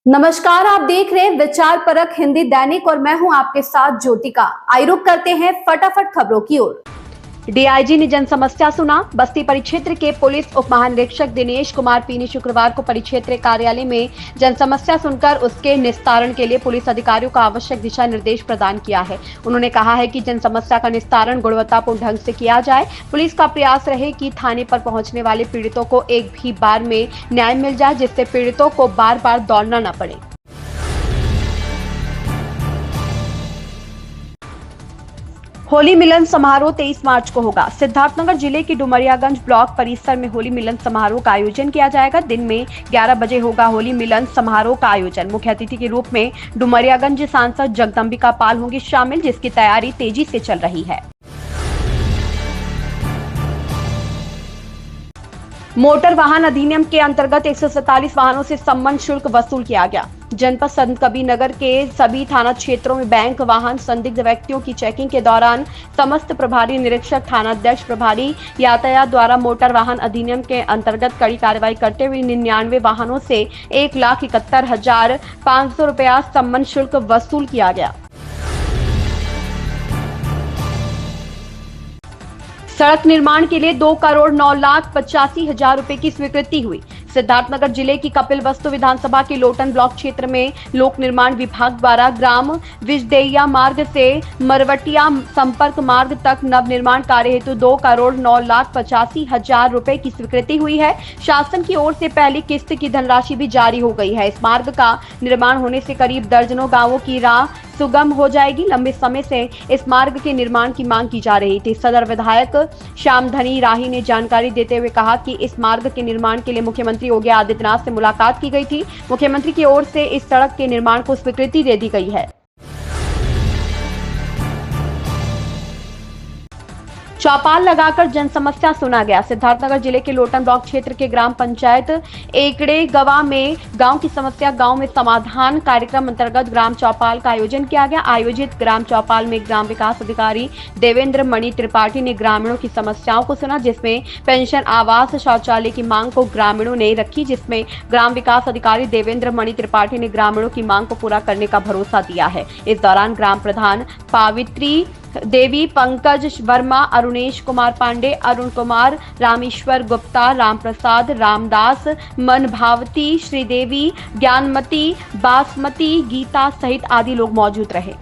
नमस्कार, आप देख रहे हैं विचार परक हिंदी दैनिक और मैं हूं आपके साथ ज्योतिका। आइए रुक करते हैं फटाफट खबरों की ओर। डीआईजी ने जन समस्या सुना। बस्ती परिक्षेत्र के पुलिस उप महानिरीक्षक दिनेश कुमार पी ने शुक्रवार को परिक्षेत्र कार्यालय में जन समस्या सुनकर उसके निस्तारण के लिए पुलिस अधिकारियों को आवश्यक दिशा निर्देश प्रदान किया है। उन्होंने कहा है कि जन समस्या का निस्तारण गुणवत्तापूर्ण ढंग से किया जाए। पुलिस का प्रयास रहे कि थाने पर पहुंचने वाले पीड़ितों को एक भी बार में न्याय मिल जाए, जिससे पीड़ितों को बार बार दौड़ना न पड़े। होली मिलन समारोह 23 मार्च को होगा। सिद्धार्थनगर जिले के डुमरियागंज ब्लॉक परिसर में होली मिलन समारोह का आयोजन किया जाएगा। दिन में 11 बजे होगा होली मिलन समारोह का आयोजन। मुख्य अतिथि के रूप में डुमरियागंज सांसद जगदम्बिका पाल होंगी शामिल, जिसकी तैयारी तेजी से चल रही है। मोटर वाहन अधिनियम के अंतर्गत 147 वाहनों से सम्मन शुल्क वसूल किया गया। जनपद संत कबीर नगर के सभी थाना क्षेत्रों में बैंक, वाहन, संदिग्ध व्यक्तियों की चेकिंग के दौरान समस्त प्रभारी निरीक्षक, थानाध्यक्ष, प्रभारी यातायात द्वारा मोटर वाहन अधिनियम के अंतर्गत कड़ी कार्रवाई करते हुए 99 वाहनों से 1,71,500 रुपया सम्मन शुल्क वसूल किया गया। सड़क निर्माण के लिए 2,09,85,000 रुपए की स्वीकृति हुई। सिद्धार्थनगर जिले की कपिलवस्तु विधानसभा के लोटन ब्लॉक क्षेत्र में लोक निर्माण विभाग द्वारा ग्राम विजदैया मार्ग से मरवटिया संपर्क मार्ग तक नव निर्माण कार्य हेतु 2,09,85,000 रुपए की स्वीकृति हुई है। शासन की ओर से पहली किस्त की धनराशि भी जारी हो गई है। इस मार्ग का निर्माण होने से करीब दर्जनों गांवों की राह सुगम हो जाएगी। लंबे समय से इस मार्ग के निर्माण की मांग की जा रही थी। सदर विधायक श्यामधनी राही ने जानकारी देते हुए कहा कि इस मार्ग के निर्माण के लिए मुख्यमंत्री योगी आदित्यनाथ से मुलाकात की गई थी। मुख्यमंत्री की ओर से इस सड़क के निर्माण को स्वीकृति दे दी गई है। चौपाल लगाकर जन समस्या सुना गया। सिद्धार्थनगर जिले के लोटन ब्लॉक क्षेत्र के ग्राम पंचायत एकड़े गवा में गांव की समस्या गांव में समाधान कार्यक्रम अंतर्गत ग्राम चौपाल का आयोजन किया गया। आयोजित ग्राम चौपाल में ग्राम विकास अधिकारी देवेंद्र मणि त्रिपाठी ने ग्रामीणों की समस्याओं को सुना, जिसमें पेंशन, आवास, शौचालय की मांग को ग्रामीणों ने रखी, जिसमें ग्राम विकास अधिकारी देवेंद्र मणि त्रिपाठी ने ग्रामीणों की मांग को पूरा करने का भरोसा दिया है। इस दौरान ग्राम प्रधान पावित्री देवी, पंकज वर्मा, अरुणेश कुमार पांडे, अरुण कुमार, रामेश्वर गुप्ता, राम प्रसाद, रामदास, मनभावती, श्रीदेवी, ज्ञानमती, बासमती, गीता सहित आदि लोग मौजूद रहे।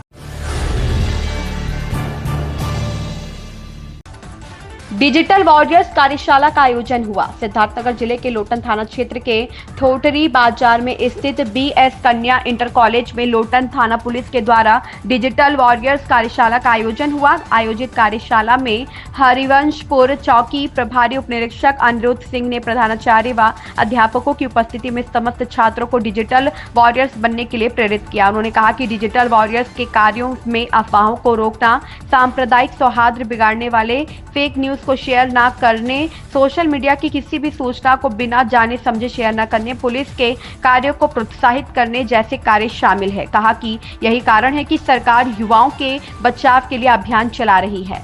डिजिटल वॉरियर्स कार्यशाला का आयोजन हुआ। सिद्धार्थनगर जिले के लोटन थाना क्षेत्र के थोटरी बाजार में स्थित BS कन्या इंटर कॉलेज में लोटन थाना पुलिस के द्वारा डिजिटल वॉरियर्स कार्यशाला का आयोजन हुआ। आयोजित कार्यशाला में हरिवंशपुर चौकी प्रभारी उप निरीक्षक अनिरुद्ध सिंह ने प्रधानाचार्य व अध्यापकों की उपस्थिति में समस्त छात्रों को डिजिटल वॉरियर्स बनने के लिए प्रेरित किया। उन्होंने कहा कि डिजिटल वॉरियर्स के कार्यों में अफवाहों को रोकना, सांप्रदायिक सौहार्द बिगाड़ने वाले फेक न्यूज को शेयर ना करने, सोशल मीडिया की किसी भी सूचना को बिना जाने समझे शेयर न करने, पुलिस के कार्यों को प्रोत्साहित करने जैसे कार्य शामिल है। कहा कि यही कारण है कि सरकार युवाओं के बचाव के लिए अभियान चला रही है।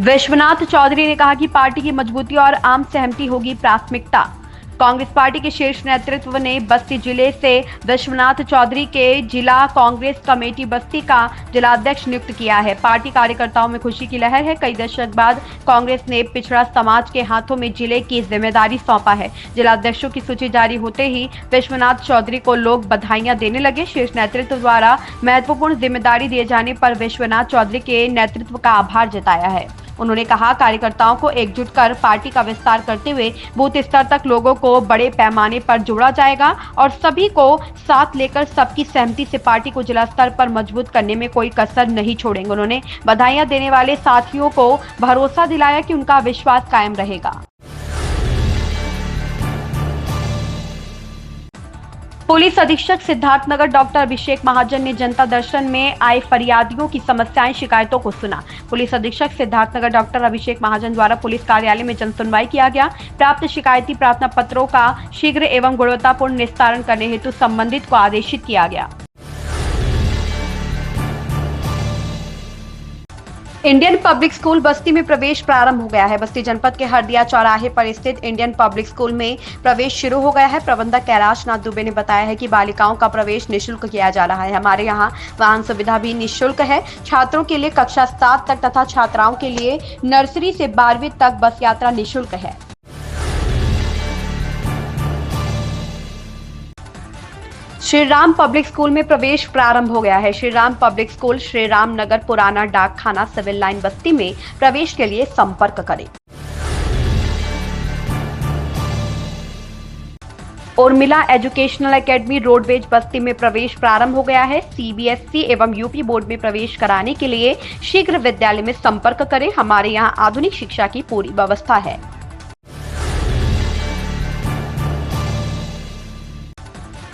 विश्वनाथ चौधरी ने कहा कि पार्टी की मजबूती और आम सहमति होगी प्राथमिकता। कांग्रेस पार्टी के शीर्ष नेतृत्व ने बस्ती जिले से विश्वनाथ चौधरी के जिला कांग्रेस कमेटी बस्ती का जिलाध्यक्ष नियुक्त किया है। पार्टी कार्यकर्ताओं में खुशी की लहर है। कई दशक बाद कांग्रेस ने पिछड़ा समाज के हाथों में जिले की जिम्मेदारी सौंपा है। जिलाध्यक्षों की सूची जारी होते ही विश्वनाथ चौधरी को लोग बधाइयां देने लगे। शीर्ष नेतृत्व द्वारा महत्वपूर्ण जिम्मेदारी दिए जाने पर विश्वनाथ चौधरी के नेतृत्व का आभार जताया है। उन्होंने कहा, कार्यकर्ताओं को एकजुट कर पार्टी का विस्तार करते हुए बूथ स्तर तक लोगों को बड़े पैमाने पर जोड़ा जाएगा और सभी को साथ लेकर सबकी सहमति से पार्टी को जिला स्तर पर मजबूत करने में कोई कसर नहीं छोड़ेंगे। उन्होंने बधाइयां देने वाले साथियों को भरोसा दिलाया कि उनका विश्वास कायम रहेगा। पुलिस अधीक्षक सिद्धार्थनगर डॉक्टर अभिषेक महाजन ने जनता दर्शन में आए फरियादियों की समस्याएं, शिकायतों को सुना। पुलिस अधीक्षक सिद्धार्थनगर डॉक्टर अभिषेक महाजन द्वारा पुलिस कार्यालय में जन सुनवाई किया गया। प्राप्त शिकायती प्रार्थना पत्रों का शीघ्र एवं गुणवत्तापूर्ण निस्तारण करने हेतु संबंधित को आदेशित किया गया। इंडियन पब्लिक स्कूल बस्ती में प्रवेश प्रारंभ हो गया है। बस्ती जनपद के हरदिया चौराहे पर स्थित इंडियन पब्लिक स्कूल में प्रवेश शुरू हो गया है। प्रबंधक कैलाश नाथ दुबे ने बताया है कि बालिकाओं का प्रवेश निःशुल्क किया जा रहा है। हमारे यहाँ वाहन सुविधा भी निःशुल्क है। छात्रों के लिए कक्षा 7 तक तथा छात्राओं के लिए नर्सरी से 12वीं तक बस यात्रा निःशुल्क है। श्री राम पब्लिक स्कूल में प्रवेश प्रारंभ हो गया है। श्री राम पब्लिक स्कूल श्री राम नगर पुराना डाक खाना सिविल लाइन बस्ती में प्रवेश के लिए संपर्क करें। उर्मिला एजुकेशनल एकेडमी रोडवेज बस्ती में प्रवेश प्रारंभ हो गया है। सीबीएसई एवं यूपी बोर्ड में प्रवेश कराने के लिए शीघ्र विद्यालय में संपर्क करें। हमारे यहाँ आधुनिक शिक्षा की पूरी व्यवस्था है।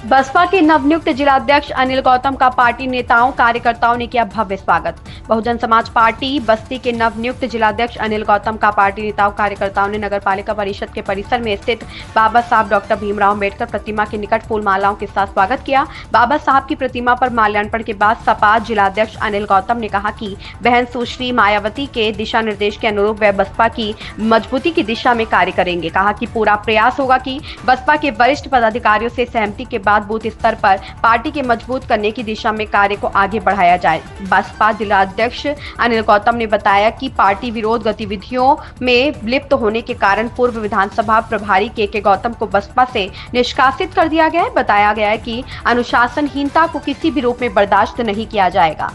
बसपा के नवनियुक्त जिलाध्यक्ष अनिल गौतम का पार्टी नेताओं कार्यकर्ताओं ने किया भव्य स्वागत। बहुजन समाज पार्टी बस्ती के नवनियुक्त जिलाध्यक्ष अनिल गौतम का पार्टी नेताओं कार्यकर्ताओं ने नगर पालिका परिषद के परिसर में स्थित बाबा साहब डॉक्टर भीमराव अम्बेडकर प्रतिमा के निकट फूल मालाओं के साथ स्वागत किया। बाबा साहब की प्रतिमा पर माल्यार्पण के बाद सपा जिलाध्यक्ष अनिल गौतम ने कहा कि बहन सुश्री मायावती के दिशा निर्देश के अनुरूप वह बसपा की मजबूती की दिशा में कार्य करेंगे। कहा कि पूरा प्रयास होगा कि बसपा के वरिष्ठ पदाधिकारियों से सहमति के बाद बूथ स्तर पर पार्टी के मजबूत करने की दिशा में कार्य को आगे बढ़ाया जाए। बसपा जिलाध्यक्ष अनिल गौतम ने बताया कि पार्टी विरोध गतिविधियों में लिप्त होने के कारण पूर्व विधानसभा प्रभारी के गौतम को बसपा से निष्कासित कर दिया गया है। बताया गया है कि अनुशासनहीनता को किसी भी रूप में बर्दाश्त नहीं किया जाएगा।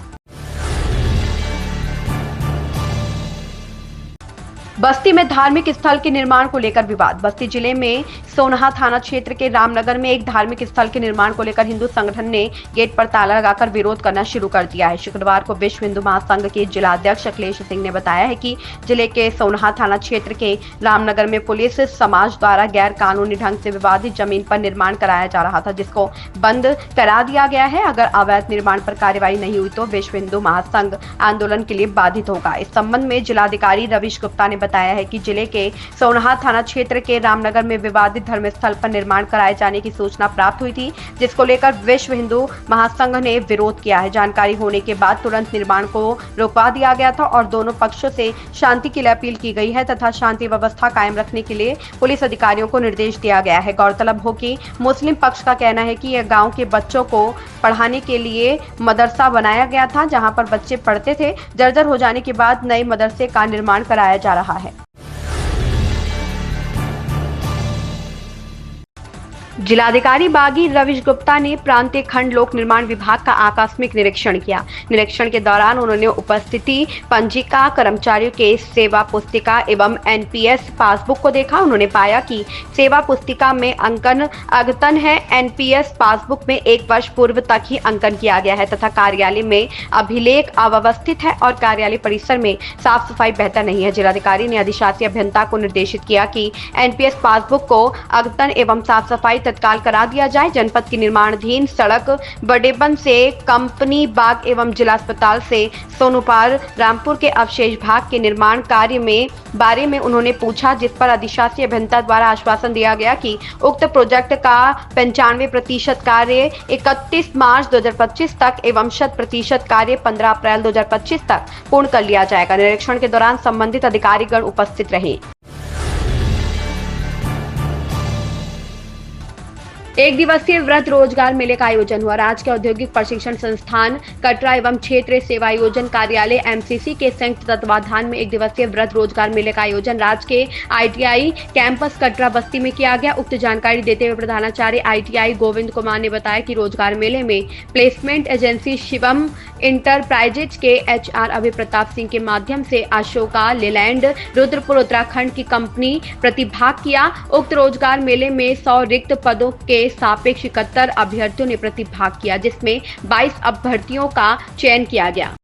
बस्ती में धार्मिक स्थल के निर्माण को लेकर विवाद। बस्ती जिले में सोनहा थाना क्षेत्र के रामनगर में एक धार्मिक स्थल के निर्माण को लेकर हिंदू संगठन ने गेट पर ताला लगाकर विरोध करना शुरू कर दिया है। शुक्रवार को विश्व हिंदू महासंघ के जिलाध्यक्ष अखिलेश सिंह ने बताया है कि जिले के सोनहा थाना क्षेत्र के रामनगर में पुलिस समाज द्वारा गैर कानूनी ढंग से विवादित जमीन पर निर्माण कराया जा रहा था, जिसको बंद करा दिया गया है। अगर अवैध निर्माण पर कार्रवाई नहीं हुई तो विश्व हिंदू महासंघ आंदोलन के लिए बाधित होगा। इस संबंध में जिलाधिकारी रविश गुप्ता ने बताया है कि जिले के सोनहा थाना क्षेत्र के रामनगर में विवादित धर्मस्थल पर निर्माण कराए जाने की सूचना प्राप्त हुई थी, जिसको लेकर विश्व हिंदू महासंघ ने विरोध किया है। जानकारी होने के बाद तुरंत निर्माण को रोकवा दिया गया था और दोनों पक्षों से शांति के लिए अपील की गई है तथा शांति व्यवस्था कायम रखने के लिए पुलिस अधिकारियों को निर्देश दिया गया है। गौरतलब हो कि मुस्लिम पक्ष का कहना है कि यह गाँव के बच्चों को पढ़ाने के लिए मदरसा बनाया गया था, जहाँ पर बच्चे पढ़ते थे। जर्जर हो जाने के बाद नए मदरसे का निर्माण कराया जा रहा है। जिलाधिकारी बागी रविश गुप्ता ने प्रांतीय खंड लोक निर्माण विभाग का आकस्मिक निरीक्षण किया। निरीक्षण के दौरान उन्होंने उपस्थिति पंजिका, कर्मचारियों के सेवा पुस्तिका एवं एनपीएस पासबुक को देखा। उन्होंने पाया कि सेवा पुस्तिका में अंकन अद्यतन है। एनपीएस पासबुक में 1 वर्ष पूर्व तक ही अंकन किया गया है तथा कार्यालय में अभिलेख अव्यवस्थित है और कार्यालय परिसर में साफ सफाई बेहतर नहीं है। जिलाधिकारी ने अधिशासी अभियंता को निर्देशित किया कि एनपीएस पासबुक को अद्यतन एवं साफ सफाई तत्काल करा दिया जाए। जनपद की निर्माणाधीन सड़क बडेबन से कंपनी बाग एवं जिला अस्पताल से सोनूपार रामपुर के अवशेष भाग के निर्माण कार्य में बारे में उन्होंने पूछा, जिस पर अधिशासी अभियंता द्वारा आश्वासन दिया गया कि उक्त प्रोजेक्ट का 95% कार्य 31 मार्च 2025 तक एवं 100% कार्य 15 अप्रैल 2025 तक पूर्ण कर लिया जाएगा। निरीक्षण के दौरान संबंधित अधिकारीगण उपस्थित रहे। एक दिवसीय व्रत रोजगार मेले का आयोजन हुआ। राज्य के औद्योगिक प्रशिक्षण संस्थान कटरा एवं क्षेत्रीय सेवा आयोजन कार्यालय एमसीसी के संयुक्त तत्वाधान में एक दिवसीय व्रत रोजगार मेले का आयोजन राज्य के आईटीआई कैंपस कटरा बस्ती में किया गया। उक्त जानकारी देते हुए प्रधानाचार्य आईटीआई गोविंद कुमार ने बताया कि रोजगार मेले में प्लेसमेंट एजेंसी शिवम इंटरप्राइजेज के एचआर अभय प्रताप सिंह के माध्यम से अशोका लेलैंड रुद्रपुर उत्तराखंड की कंपनी प्रतिभाग किया। उक्त रोजगार मेले में 100 रिक्त पदों के सापेक्ष 71 अभ्यर्थियों ने प्रतिभाग किया, जिसमें 22 अभ्यर्थियों का चयन किया गया।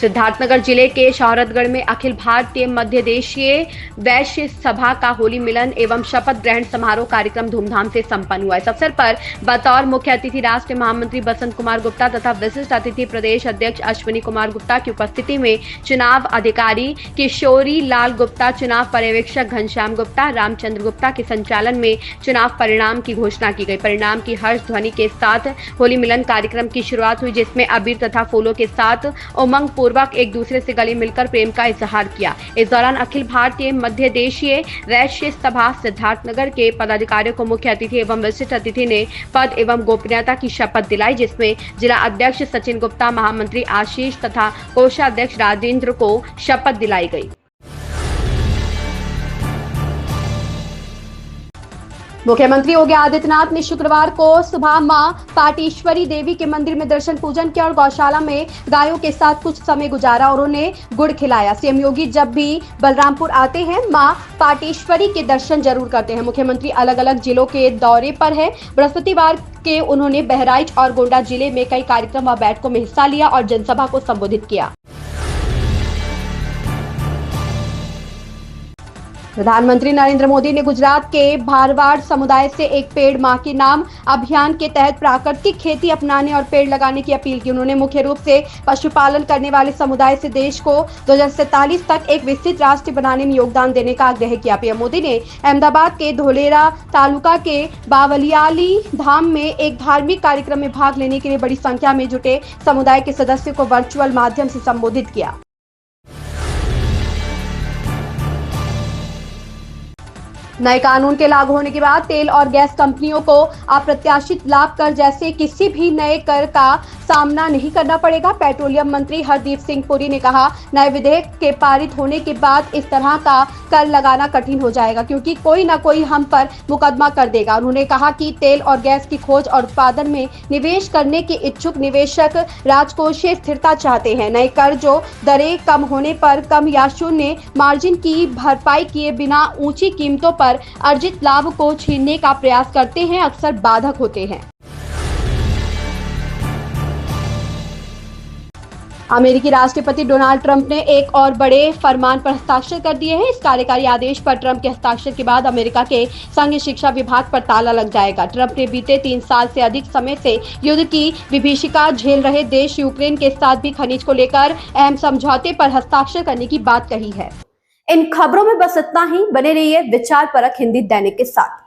सिद्धार्थनगर जिले के शौहरतगढ़ में अखिल भारतीय मध्य देशीय वैश्य सभा का होली मिलन एवं शपथ ग्रहण समारोह कार्यक्रम धूमधाम से संपन्न हुआ। इस अवसर पर बतौर मुख्य अतिथि राष्ट्रीय महामंत्री बसंत कुमार गुप्ता तथा विशिष्ट अतिथि प्रदेश अध्यक्ष अश्विनी कुमार गुप्ता की उपस्थिति में चुनाव अधिकारी किशोरी लाल गुप्ता, चुनाव पर्यवेक्षक घनश्याम गुप्ता, रामचंद्र गुप्ता के संचालन में चुनाव परिणाम की घोषणा की गई। परिणाम की हर्ष ध्वनि के साथ होली मिलन कार्यक्रम की शुरुआत हुई, जिसमें अबीर तथा फूलों के साथ उमंग पूर्वक एक दूसरे से गले मिलकर प्रेम का इजहार किया। इस दौरान अखिल भारतीय मध्य देशीय वैश्य सभा सिद्धार्थनगर के पदाधिकारियों को मुख्य अतिथि एवं विशिष्ट अतिथि ने पद एवं गोपनीयता की शपथ दिलाई, जिसमें जिला अध्यक्ष सचिन गुप्ता, महामंत्री आशीष तथा कोषाध्यक्ष राजेंद्र को शपथ दिलाई गई। मुख्यमंत्री योगी आदित्यनाथ ने शुक्रवार को सुबह मां पाटेश्वरी देवी के मंदिर में दर्शन पूजन किया और गौशाला में गायों के साथ कुछ समय गुजारा और उन्हें गुड़ खिलाया। सीएम योगी जब भी बलरामपुर आते हैं मां पाटेश्वरी के दर्शन जरूर करते हैं। मुख्यमंत्री अलग अलग जिलों के दौरे पर हैं। बृहस्पतिवार के उन्होंने बहराइच और गोंडा जिले में कई कार्यक्रम व बैठकों में हिस्सा लिया और जनसभा को संबोधित किया। प्रधानमंत्री नरेंद्र मोदी ने गुजरात के भारवाड़ समुदाय से एक पेड़ मां के नाम अभियान के तहत प्राकृतिक खेती अपनाने और पेड़ लगाने की अपील की। उन्होंने मुख्य रूप से पशुपालन करने वाले समुदाय से देश को 2047 तक एक विकसित राष्ट्र बनाने में योगदान देने का आग्रह किया। पीएम मोदी ने अहमदाबाद के धोलेरा तालुका के बावलियाली धाम में एक धार्मिक कार्यक्रम में भाग लेने के लिए बड़ी संख्या में जुटे समुदाय के सदस्यों को वर्चुअल माध्यम से संबोधित किया। नए कानून के लागू होने के बाद तेल और गैस कंपनियों को अप्रत्याशित लाभ कर जैसे किसी भी नए कर का सामना नहीं करना पड़ेगा। पेट्रोलियम मंत्री हरदीप सिंह पुरी ने कहा, नए विधेयक के पारित होने के बाद इस तरह का कर लगाना कठिन हो जाएगा क्योंकि कोई न कोई हम पर मुकदमा कर देगा। उन्होंने कहा कि तेल और गैस की खोज और उत्पादन में निवेश करने के इच्छुक निवेशक राजकोषीय स्थिरता चाहते हैं। नए कर जो दरें कम होने पर कम या शून्य मार्जिन की भरपाई किए बिना ऊंची कीमतों पर अर्जित लाभ को छीनने का प्रयास करते हैं, अक्सर बाधक होते हैं। अमेरिकी राष्ट्रपति डोनाल्ड ट्रंप ने एक और बड़े फरमान पर हस्ताक्षर कर दिए हैं। इस कार्यकारी आदेश पर ट्रंप के हस्ताक्षर के बाद अमेरिका के संघीय शिक्षा विभाग पर ताला लग जाएगा। ट्रंप ने बीते 3 साल से अधिक समय से युद्ध की विभीषिका झेल रहे देश यूक्रेन के साथ भी खनिज को लेकर अहम समझौते पर हस्ताक्षर करने की बात कही है। इन खबरों में बस इतना ही। बने रहिए विचार परक हिंदी दैनिक के साथ।